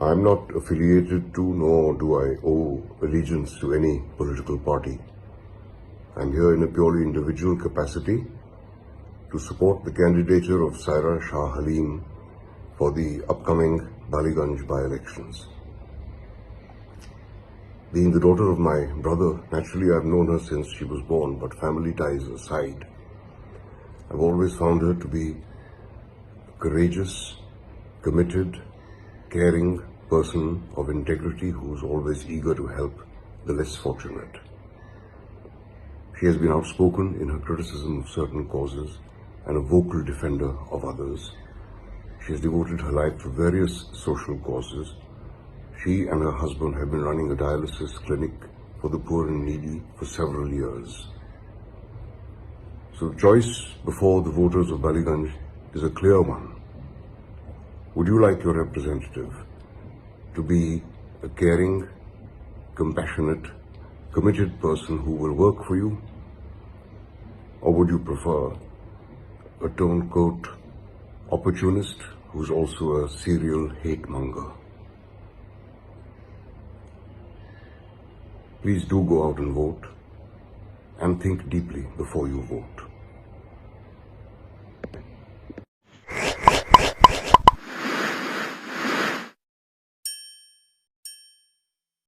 I'm not affiliated to, nor do I owe allegiance to any political party. I'm here in a purely individual capacity to support the candidature of Saira Shah Halim for the upcoming Baliganj by-elections. Being the daughter of my brother, naturally I've known her since she was born, but family ties aside, I've always found her to be a courageous, committed, caring person of integrity who's always eager to help the less fortunate. She has been outspoken in her criticism of certain causes and a vocal defender of others. She has devoted her life to various social causes. She and her husband have been running a dialysis clinic for the poor and needy for several years. So the choice before the voters of Baliganj is a clear one. Would you like your representative to be a caring, compassionate, committed person who will work for you? Or would you prefer a turncoat opportunist who's also a serial hate monger? Please do go out and vote and think deeply before you vote.